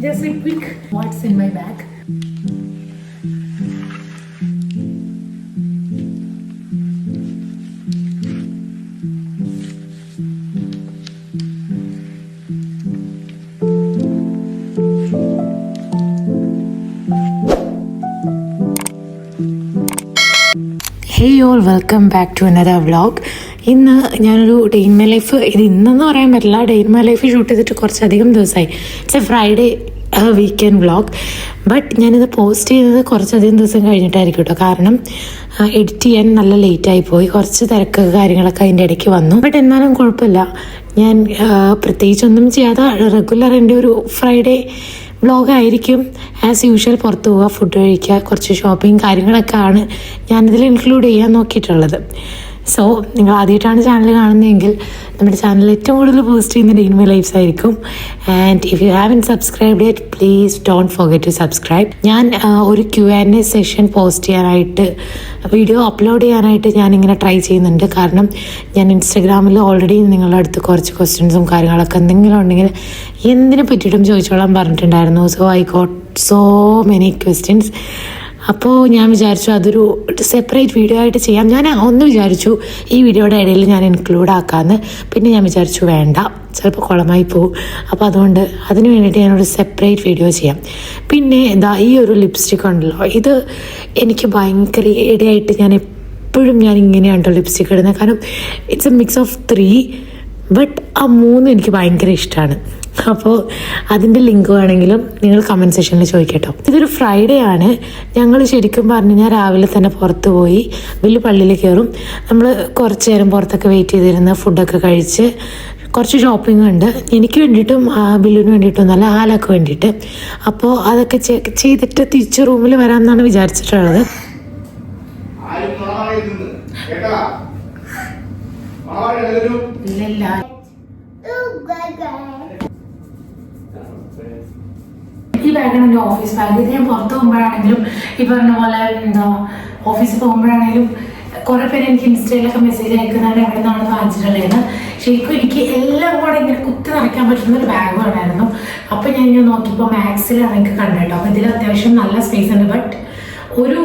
Just a quick what's in my bag. Hey all welcome back to another vlog. ഇന്ന് ഞാനൊരു day in my life, ഇത് ഇന്നെന്ന് പറയാൻ പറ്റില്ല, day in my life shoot ചെയ്തിട്ട് കുറച്ചധികം ദിവസമായി. It's A Friday weekend vlog. But ഞാനിത് post ചെയ്തത് കുറച്ചധികം ദിവസം കഴിഞ്ഞിട്ടായിരിക്കും കേട്ടോ. കാരണം എഡിറ്റ് ചെയ്യാൻ നല്ല ലേറ്റായി പോയി, കുറച്ച് തിരക്ക് കാര്യങ്ങളൊക്കെ അതിൻ്റെ ഇടയ്ക്ക് വന്നു. ബട്ട് എന്നാലും കുഴപ്പമില്ല, ഞാൻ പ്രത്യേകിച്ചൊന്നും ചെയ്യാതെ റെഗുലർ എൻ്റെ ഒരു ഫ്രൈഡേ വ്ളോഗായിരിക്കും. ആസ് യൂഷ്വൽ പുറത്ത് പോവുക, ഫുഡ് കഴിക്കുക, കുറച്ച് ഷോപ്പിംഗ് കാര്യങ്ങളൊക്കെ ആണ് ഞാനിതിൽ ഇൻക്ലൂഡ് ചെയ്യാൻ നോക്കിയിട്ടുള്ളത്. സോ നിങ്ങൾ ആദ്യമായിട്ടാണ് ചാനൽ കാണുന്നതെങ്കിൽ നമ്മുടെ ചാനൽ ഏറ്റവും കൂടുതൽ പോസ്റ്റ് ചെയ്യുന്ന ഡേ ഇൻ മൈ ലൈഫ്സ് ആയിരിക്കും. And if you haven't subscribed it please don't forget to subscribe. ഞാൻ ഒരു Q&A സെഷൻ പോസ്റ്റ് ചെയ്യാനായിട്ട്, വീഡിയോ അപ്ലോഡ് ചെയ്യാനായിട്ട് ഞാനിങ്ങനെ ട്രൈ ചെയ്യുന്നുണ്ട്. കാരണം ഞാൻ ഇൻസ്റ്റഗ്രാമിൽ ഓൾറെഡി നിങ്ങളുടെ അടുത്ത് കുറച്ച് ക്വസ്റ്റ്യൻസും കാര്യങ്ങളൊക്കെ എന്തെങ്കിലും ഉണ്ടെങ്കിൽ എന്തിനെ പറ്റിയിട്ടും ചോദിച്ചോളാൻ പറഞ്ഞിട്ടുണ്ടായിരുന്നു. So I got so many questions. അപ്പോൾ ഞാൻ വിചാരിച്ചു അതൊരു സെപ്പറേറ്റ് വീഡിയോ ആയിട്ട് ചെയ്യാം. ഞാൻ ഒന്ന് വിചാരിച്ചു ഈ വീഡിയോയുടെ ഇടയിൽ ഞാൻ ഇൻക്ലൂഡ് ആക്കാമെന്ന്. പിന്നെ ഞാൻ വിചാരിച്ചു വേണ്ട, ചിലപ്പോൾ കുളമായി പോകും. അപ്പോൾ അതുകൊണ്ട് അതിന് വേണ്ടിയിട്ട് ഞാനൊരു സെപ്പറേറ്റ് വീഡിയോ ചെയ്യാം. പിന്നെ എന്താ ഈ ഒരു ലിപ്സ്റ്റിക് ഉണ്ടല്ലോ, ഇത് എനിക്ക് ഭയങ്കര ഇടയായിട്ട് ഞാൻ എപ്പോഴും ഇങ്ങനെയാണ് കേട്ടോ ലിപ്സ്റ്റിക് ഇടുന്നത്. കാരണം it's A mix of 3, but ആ 3 എനിക്ക് ഭയങ്കര ഇഷ്ടമാണ്. അപ്പോൾ അതിൻ്റെ ലിങ്ക് വേണമെങ്കിലും നിങ്ങൾ കമൻറ്റ് സെക്ഷനിൽ ചോദിക്കട്ടോ. ഇതൊരു ഫ്രൈഡേ ആണ്. ഞങ്ങൾ ശരിക്കും പറഞ്ഞു കഴിഞ്ഞാൽ രാവിലെ തന്നെ പുറത്ത് പോയി വലിയ പള്ളിയിൽ കയറും. നമ്മൾ കുറച്ച് നേരം പുറത്തൊക്കെ വെയിറ്റ് ചെയ്തിരുന്ന് ഫുഡൊക്കെ കഴിച്ച് കുറച്ച് ഷോപ്പിംഗ് ഉണ്ട്, എനിക്ക് വേണ്ടിയിട്ടും ബില്ലുവിന് വേണ്ടിയിട്ടും നല്ല ആലൊക്കെ വേണ്ടിയിട്ട്. അപ്പോൾ അതൊക്കെ ചെയ്തിട്ട് തിരിച്ച് റൂമിൽ വരാമെന്നാണ് വിചാരിച്ചിട്ടുള്ളത്. ഇല്ല ഈ ബാഗാണ് എൻ്റെ ഓഫീസ് ബാഗ്. ഇത് ഞാൻ പുറത്ത് പോകുമ്പോഴാണെങ്കിലും ഈ പറഞ്ഞ പോലെ എന്താ ഓഫീസിൽ പോകുമ്പോഴാണെങ്കിലും കുറെ പേര് എനിക്ക് ഇൻസ്റ്റയിലൊക്കെ മെസ്സേജ് അയക്കുന്നതാണ് എവിടെ നിന്നാണ് വാങ്ങിച്ചിട്ടുള്ളതെന്ന്. ശരിക്കും എനിക്ക് എല്ലാം കൂടെ ഇങ്ങനെ കുത്തി നിറയ്ക്കാൻ പറ്റുന്ന ഒരു ബാഗ് വേണമായിരുന്നു. അപ്പം ഞാൻ ഇങ്ങനെ നോക്കിയപ്പോൾ മാക്സിലാണ് എനിക്ക് കണ്ടിട്ടോ. അപ്പം ഇതിൽ അത്യാവശ്യം നല്ല സ്പേസ് ഉണ്ട്. ബട്ട് ഒരു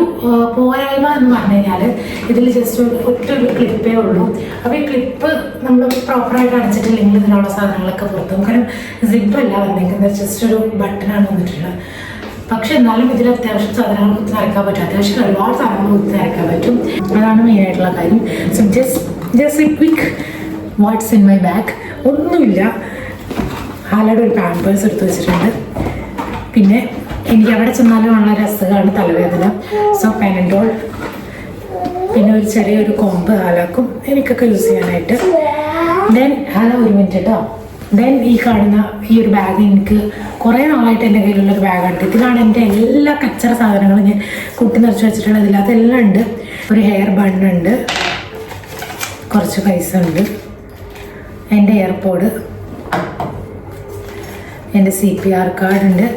പോരായ്മ എന്ന് പറഞ്ഞു കഴിഞ്ഞാൽ ഇതിൽ ജസ്റ്റ് ഒറ്റൊരു ക്ലിപ്പേ ഉള്ളൂ. അപ്പോൾ ഈ ക്ലിപ്പ് നമ്മൾ പ്രോപ്പറായിട്ട് അടച്ചിട്ടില്ലെങ്കിൽ ഇതിനുള്ള സാധനങ്ങളൊക്കെ പുറത്തും. കാരണം സിബല്ല വന്നേക്കുന്നത്, ജസ്റ്റ് ഒരു ബട്ടനാണ് വന്നിട്ടുള്ളത്. പക്ഷെ എന്നാലും ഇതിൽ അത്യാവശ്യം സാധനങ്ങൾ കുത്തി നിറയ്ക്കാൻ പറ്റും. അത്യാവശ്യം ഒരുപാട് സാധനങ്ങൾ കുത്തി നിറയ്ക്കാൻ പറ്റും. അതാണ് മെയിനായിട്ടുള്ള കാര്യം. So just A quick what's in my bag. ഒന്നുമില്ല, ഹാലയുടെ ഒരു പാമ്പേഴ്സ് എടുത്ത് വെച്ചിട്ടുണ്ട്. പിന്നെ എനിക്ക് അവിടെ ചെന്നാലും ഉള്ള രസമാണ് തലവേദന. സോ പാനഡോൾ, പിന്നെ ഒരു ചെറിയൊരു കോമ്പ് ഹാലാക്കും എനിക്കൊക്കെ യൂസ് ചെയ്യാനായിട്ട്. ദെൻ ഒരു മിനിറ്റ് കേട്ടോ. ദെൻ ഈ കാണുന്ന ഈ ഒരു ബാഗ് എനിക്ക് കുറേ നാളായിട്ട് എൻ്റെ കയ്യിലുള്ളൊരു ബാഗാണ്. ഇതിലാണ് എൻ്റെ എല്ലാ കച്ചറ സാധനങ്ങളും ഞാൻ കുട്ടി നിറച്ച് വെച്ചിട്ടുള്ളത്. അതെല്ലാം ഉണ്ട്. ഒരു ഹെയർ ബണ്ണുണ്ട്, കുറച്ച് പൈസ ഉണ്ട്, എൻ്റെ എയർപോഡ്, എൻ്റെ CPR കാർഡ് ഉണ്ട്,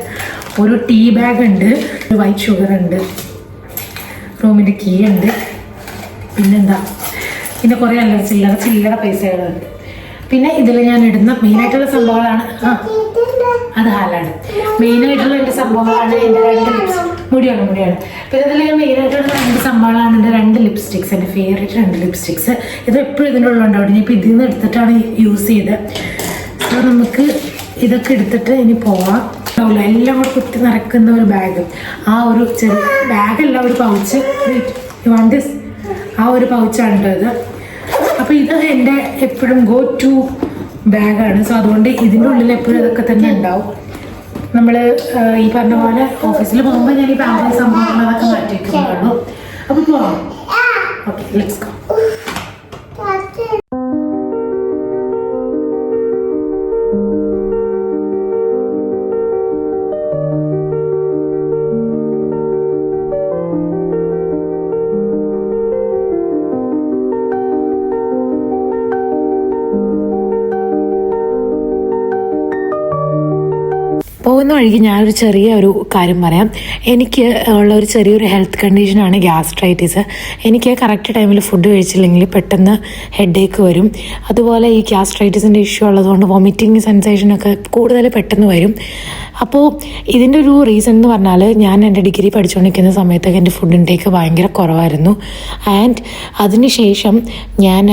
ഒരു ടീ ബാഗ് ഉണ്ട്, ഒരു വൈറ്റ് ഷുഗർ ഉണ്ട്, റൂമിൻ്റെ കീ ഉണ്ട്, പിന്നെന്താ പിന്നെ കുറേ ചില്ലറ പൈസകളുണ്ട്. പിന്നെ ഇതിൽ ഞാൻ ഇടുന്ന മെയിനായിട്ടുള്ള സംഭവങ്ങളാണ്, അത് ഹാലാണ്. മെയിനായിട്ടുള്ള എൻ്റെ സംഭവങ്ങളാണ് എൻ്റെ 2 മുടിയാണ്. പിന്നെ ഇതിൽ ഞാൻ മെയിനായിട്ടുള്ള 2 സംഭവങ്ങളാണ് എൻ്റെ 2 ലിപ്സ്റ്റിക്സ്, എൻ്റെ ഫേവറേറ്റ് 2 ലിപ്സ്റ്റിക്സ്. ഇത് എപ്പോഴും ഇതിൻ്റെ ഉള്ളുണ്ടാവും. ഞാൻ ഇപ്പോൾ ഇതിൽ നിന്ന് എടുത്തിട്ടാണ് യൂസ് ചെയ്തത്. അപ്പോൾ നമുക്ക് ഇതൊക്കെ എടുത്തിട്ട് ഇനി പോവാം. എല്ലാം കൂടെ കുത്തി നിറക്കുന്ന ഒരു ബാഗ്, ആ ഒരു ചെറിയ ബാഗല്ല, ഒരു പൗച്ച്, ആ ഒരു പൗച്ചാണ് കേട്ടോ ഇത്. അപ്പോൾ ഇത് എൻ്റെ എപ്പോഴും ഗോ ടു ബാഗാണ്. സോ അതുകൊണ്ട് ഇതിൻ്റെ ഉള്ളിൽ എപ്പോഴും ഇതൊക്കെ തന്നെ ഉണ്ടാവും. നമ്മൾ ഈ പറഞ്ഞ പോലെ ഓഫീസിൽ പോകുമ്പോൾ ഞാൻ ഈ ബാഗ് സംഭവങ്ങളൊക്കെ മാറ്റി വയ്ക്കുന്നുള്ളൂ. അപ്പോൾ പോവാം. Okay, let's go. പോകുന്ന വഴിക്ക് ഞാനൊരു ചെറിയൊരു കാര്യം പറയാം. എനിക്ക് ഉള്ള ഒരു ചെറിയൊരു ഹെൽത്ത് കണ്ടീഷനാണ് ഗ്യാസ്ട്രൈറ്റിസ്. എനിക്ക് കറക്റ്റ് ടൈമിൽ ഫുഡ് കഴിച്ചില്ലെങ്കിൽ പെട്ടെന്ന് ഹെഡേക്ക് വരും. അതുപോലെ ഈ ഗ്യാസ്ട്രൈറ്റിസിൻ്റെ ഇഷ്യൂ ഉള്ളതുകൊണ്ട് വോമിറ്റിംഗ് സെൻസേഷനൊക്കെ കൂടുതൽ പെട്ടെന്ന് വരും. അപ്പോൾ ഇതിൻ്റെ ഒരു റീസൺ എന്ന് പറഞ്ഞാൽ ഞാൻ എൻ്റെ ഡിഗ്രി പഠിച്ചുകൊണ്ടിരിക്കുന്ന സമയത്തൊക്കെ എൻ്റെ ഫുഡ് ഇൻടേക്ക് ഭയങ്കര കുറവായിരുന്നു. ആൻഡ് അതിനുശേഷം ഞാൻ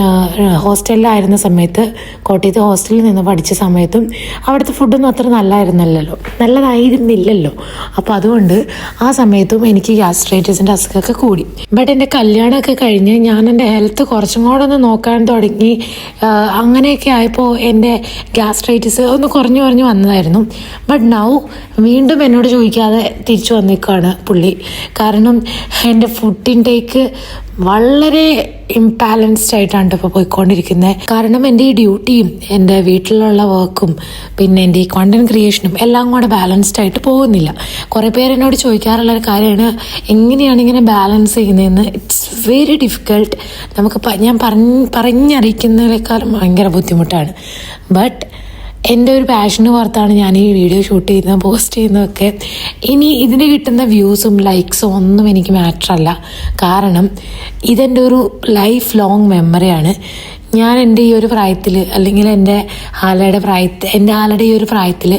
ഹോസ്റ്റലിലായിരുന്ന സമയത്ത്, കോട്ടയത്ത് ഹോസ്റ്റലിൽ നിന്ന് പഠിച്ച സമയത്തും അവിടുത്തെ ഫുഡൊന്നും അത്ര നല്ലതായിരുന്നില്ലല്ലോ. അപ്പോൾ അതുകൊണ്ട് ആ സമയത്തും എനിക്ക് ഗ്യാസ്ട്രൈറ്റിസിൻ്റെ അസുഖമൊക്കെ കൂടി. ബട്ട് എൻ്റെ കല്യാണമൊക്കെ കഴിഞ്ഞ് ഞാൻ എൻ്റെ ഹെൽത്ത് കുറച്ചും കൂടെ ഒന്ന് നോക്കാൻ തുടങ്ങി. അങ്ങനെയൊക്കെ ആയപ്പോൾ എൻ്റെ ഗ്യാസ്ട്രൈറ്റിസ് ഒന്ന് കുറഞ്ഞു വന്നതായിരുന്നു. ബട്ട് നൗ വീണ്ടും എന്നോട് ചോദിക്കാതെ തിരിച്ചു വന്നേക്കാണ് പുള്ളി. കാരണം എൻ്റെ ഫുഡ് ഇൻടേക്ക് വളരെ ഇംബാലൻസ്ഡ് ആയിട്ടാണ് ഇപ്പോൾ പോയിക്കൊണ്ടിരിക്കുന്നത്. കാരണം എൻ്റെ ഈ ഡ്യൂട്ടിയും എൻ്റെ വീട്ടിലുള്ള വർക്കും പിന്നെ എൻ്റെ ഈ കോണ്ടന്റ് ക്രിയേഷനും എല്ലാം കൂടെ ബാലൻസ്ഡ് ആയിട്ട് പോകുന്നില്ല. കുറേ പേര് എന്നോട് ചോദിക്കാറുള്ളൊരു കാര്യമാണ് എങ്ങനെയാണ് ഇങ്ങനെ ബാലൻസ് ചെയ്യുന്നതെന്ന്. It's very difficult. നമുക്ക് ഞാൻ പറഞ്ഞറിയിക്കുന്നതിനേക്കാളും ഭയങ്കര ബുദ്ധിമുട്ടാണ്. ബട്ട് എൻ്റെ ഒരു പാഷന് പുറത്താണ് ഞാൻ ഈ വീഡിയോ ഷൂട്ട് ചെയ്യുന്നത്, പോസ്റ്റ് ചെയ്യുന്നതൊക്കെ. ഇനി ഇതിന് കിട്ടുന്ന വ്യൂസും ലൈക്സും ഒന്നും എനിക്ക് മാറ്ററല്ല. കാരണം ഇതെൻ്റെ ഒരു ലൈഫ് ലോങ് മെമ്മറിയാണ്. ഞാൻ എൻ്റെ ഈ ഒരു പ്രായത്തിൽ, അല്ലെങ്കിൽ എൻ്റെ ആലയുടെ ഈ ഒരു പ്രായത്തിൽ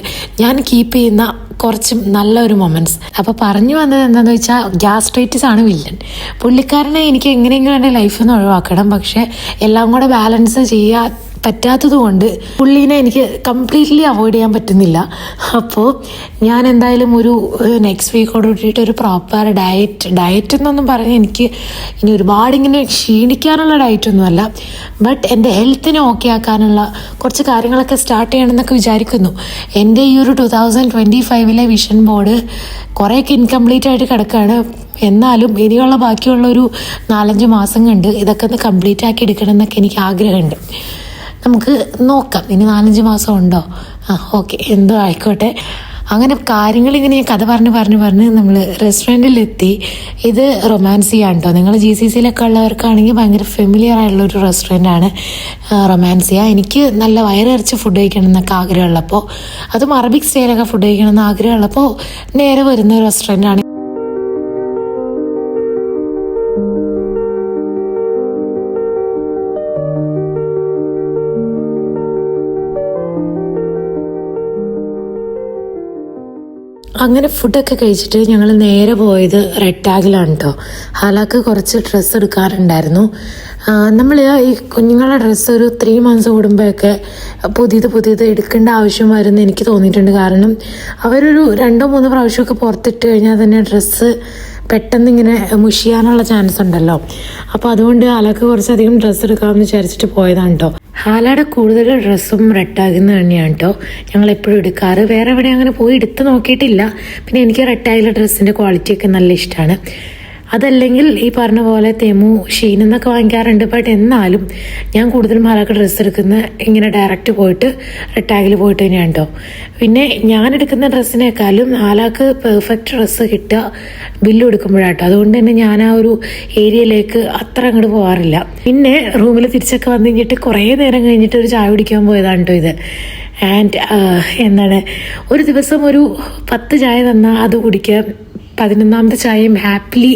ഞാൻ കീപ്പ് ചെയ്യുന്ന കുറച്ച് നല്ലൊരു മൊമെൻറ്റ്സ്. അപ്പോൾ പറഞ്ഞു വന്നത് എന്താണെന്ന് വെച്ചാൽ ഗ്യാസ്ട്രൈറ്റിസ് ആണ് വില്ലൻ. പുള്ളിക്കാരനെ എനിക്ക് എങ്ങനെയെങ്കിലും എൻ്റെ ലൈഫിൽ നിന്ന് ഒഴിവാക്കണം. പക്ഷേ എല്ലാം കൂടെ ബാലൻസ് പറ്റാത്തത് കൊണ്ട് പുള്ളീനെ എനിക്ക് കംപ്ലീറ്റ്ലി അവോയ്ഡ് ചെയ്യാൻ പറ്റുന്നില്ല. അപ്പോൾ ഞാൻ എന്തായാലും ഒരു നെക്സ്റ്റ് വീക്കോട് കൂട്ടിയിട്ട് ഒരു പ്രോപ്പർ ഡയറ്റ് എന്നൊന്നും പറഞ്ഞ് എനിക്ക് ഇനി ഒരുപാട് ഇങ്ങനെ ക്ഷീണിക്കാനുള്ള ഡയറ്റൊന്നുമല്ല, ബട്ട് എൻ്റെ ഹെൽത്തിനെ ഓക്കെ ആക്കാനുള്ള കുറച്ച് കാര്യങ്ങളൊക്കെ സ്റ്റാർട്ട് ചെയ്യണമെന്നൊക്കെ വിചാരിക്കുന്നു. എൻ്റെ ഈ ഒരു 2025 വിഷൻ ബോർഡ് കുറേയൊക്കെ ഇൻകംപ്ലീറ്റ് ആയിട്ട് കിടക്കുകയാണ്. എന്നാലും ഇനിയുള്ള ബാക്കിയുള്ള ഒരു 4-5 മാസം കണ്ട് ഇതൊക്കെ ഒന്ന് കംപ്ലീറ്റ് ആക്കി എടുക്കണം എന്നൊക്കെ എനിക്ക് ആഗ്രഹമുണ്ട്. നമുക്ക് നോക്കാം, ഇനി 4-5 മാസം ഉണ്ടോ? ഓക്കെ, എന്തോ ആയിക്കോട്ടെ. അങ്ങനെ കാര്യങ്ങളിങ്ങനെ കഥ പറഞ്ഞ് നമ്മൾ റെസ്റ്റോറൻറ്റിലെത്തി. ഇത് റൊമാൻസിയ കേട്ടോ. നിങ്ങൾ GCCയിലൊക്കെ ഉള്ളവർക്കാണെങ്കിൽ ഭയങ്കര ഫെമിലിയർ ആയിട്ടുള്ളൊരു റെസ്റ്റോറൻ്റാണ് റൊമാൻസിയ. എനിക്ക് നല്ല വയറിറച്ച് ഫുഡ് കഴിക്കണം എന്നൊക്കെ ആഗ്രഹമുള്ളപ്പോൾ, അതും അറബിക് സ്റ്റൈലൊക്കെ ഫുഡ് കഴിക്കണം എന്ന് ആഗ്രഹമുള്ളപ്പോൾ നേരെ വരുന്ന ഒരു റെസ്റ്റോറൻ്റാണ്. അങ്ങനെ ഫുഡൊക്കെ കഴിച്ചിട്ട് ഞങ്ങൾ നേരെ പോയത് റെഡ് ടാഗിലാണ് കേട്ടോ. ഹാലാക്ക് കുറച്ച് ഡ്രസ്സ് എടുക്കാറുണ്ടായിരുന്നു. നമ്മൾ ഈ കുഞ്ഞുങ്ങളുടെ ഡ്രസ്സ് ഒരു 3 months കൂടുമ്പോഴൊക്കെ പുതിയത് എടുക്കേണ്ട ആവശ്യം വരുമെന്ന് എനിക്ക് തോന്നിയിട്ടുണ്ട്. കാരണം അവരൊരു 2-3 പ്രാവശ്യമൊക്കെ പുറത്തിട്ട് കഴിഞ്ഞാൽ തന്നെ ഡ്രസ്സ് പെട്ടെന്ന് ഇങ്ങനെ മുഷിയാനുള്ള ചാൻസ് ഉണ്ടല്ലോ. അപ്പോൾ അതുകൊണ്ട് ഹാലാക്ക് കുറച്ചധികം ഡ്രസ്സ് എടുക്കാമെന്ന് വിചാരിച്ചിട്ട് പോയതാണ് കേട്ടോ. ഹാലയുടെ കൂടുതൽ ഡ്രസ്സും റെഡ് ടാഗിൽ നിന്ന് തന്നെയാണ് കേട്ടോ ഞങ്ങൾ എപ്പോഴും എടുക്കാറ്. വേറെ എവിടെ അങ്ങനെ പോയി എടുത്ത് നോക്കിയിട്ടില്ല. പിന്നെ എനിക്ക് റെഡ് ടാഗിലെ ഡ്രസ്സിൻ്റെ ക്വാളിറ്റിയൊക്കെ നല്ല ഇഷ്ടമാണ്. അതല്ലെങ്കിൽ ഈ പറഞ്ഞ പോലെ തെമു, ഷീൻ എന്നൊക്കെ വാങ്ങിക്കാറുണ്ട്. ബട്ട് എന്നാലും ഞാൻ കൂടുതലും ഹാലാക്ക് ഡ്രസ്സ് എടുക്കുന്ന ഇങ്ങനെ ഡയറക്റ്റ് പോയിട്ട് റെഡ് ടാഗിൽ പോയിട്ട് തന്നെയാണ് കേട്ടോ. പിന്നെ ഞാൻ എടുക്കുന്ന ഡ്രസ്സിനേക്കാളും ഹാലാക്ക് പെർഫെക്റ്റ് ഡ്രസ്സ് കിട്ടുക ബില്ല് എടുക്കുമ്പോഴാട്ടോ. അതുകൊണ്ട് തന്നെ ഞാൻ ആ ഒരു ഏരിയയിലേക്ക് അത്ര അങ്ങോട്ട് പോകാറില്ല. പിന്നെ റൂമിൽ തിരിച്ചൊക്കെ വന്നു കഴിഞ്ഞിട്ട് കുറേ നേരം കഴിഞ്ഞിട്ട് ഒരു ചായ കുടിക്കാൻ പോയതാണ് കേട്ടോ ഇത്. ആൻഡ് ഒരു ദിവസം ഒരു 10 ചായ തന്നാൽ അത് കുടിക്കാൻ 11ാമത്തെ ചായയും ഹാപ്പിലി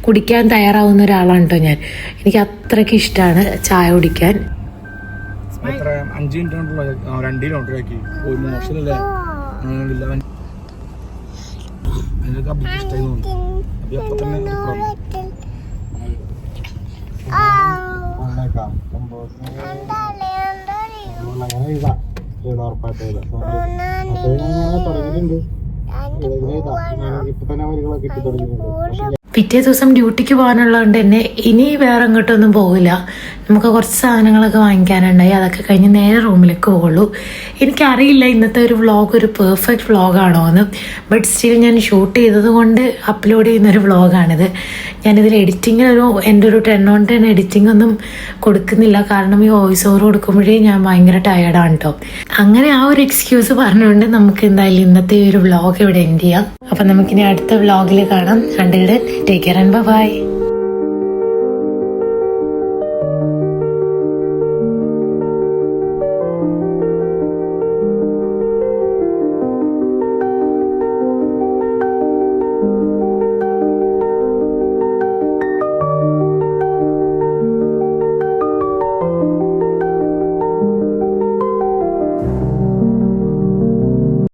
കുടിക്കാൻ തയ്യാറാവുന്ന ഒരാളാണ് കേട്ടോ ഞാൻ. എനിക്ക് അത്രയ്ക്ക് ഇഷ്ടമാണ് ചായ കുടിക്കാൻ. 5 മിനിറ്റ് കൊണ്ടുള്ള 2 കിലോമീറ്റർ ആക്കി ഒരു മോശമല്ലേ ഇഷ്ടമായി തോന്നി. അപ്പൊ തന്നെ തുടങ്ങിയിട്ടുണ്ട്. ഇപ്പൊ തന്നെ വരികളൊക്കെ കിട്ടി തുടങ്ങിയിട്ടുണ്ട്. പിറ്റേ ദിവസം ഡ്യൂട്ടിക്ക് പോകാനുള്ളതുകൊണ്ട് തന്നെ ഇനി വേറെ അങ്ങോട്ടൊന്നും പോകില്ല. നമുക്ക് കുറച്ച് സാധനങ്ങളൊക്കെ വാങ്ങിക്കാനുണ്ടായി. അതൊക്കെ കഴിഞ്ഞ് നേരെ റൂമിലേക്ക് പോകുള്ളൂ. എനിക്കറിയില്ല ഇന്നത്തെ ഒരു വ്ളോഗ് ഒരു പെർഫെക്റ്റ് വ്ളോഗാണോ എന്ന്. ബട്ട് സ്റ്റിൽ ഞാൻ ഷൂട്ട് ചെയ്തത് കൊണ്ട് അപ്ലോഡ് ചെയ്യുന്നൊരു വ്ളോഗാണിത്. ഞാനിതിൽ എൻ്റെ ഒരു 10 on 10 എഡിറ്റിംഗ് ഒന്നും കൊടുക്കുന്നില്ല. കാരണം ഈ വോയിസ് ഓവർ കൊടുക്കുമ്പോഴേ ഞാൻ ഭയങ്കര ടയേർഡാണ് കേട്ടോ. അങ്ങനെ ആ ഒരു എക്സ്ക്യൂസ് പറഞ്ഞുകൊണ്ട് നമുക്ക് എന്തായാലും ഇന്നത്തെ ഈ ഒരു വ്ളോഗ് ഇവിടെ എൻഡ് ചെയ്യാം. അപ്പം നമുക്കിനി അടുത്ത വ്ളോഗിൽ കാണാം. Until then, take care and bye-bye.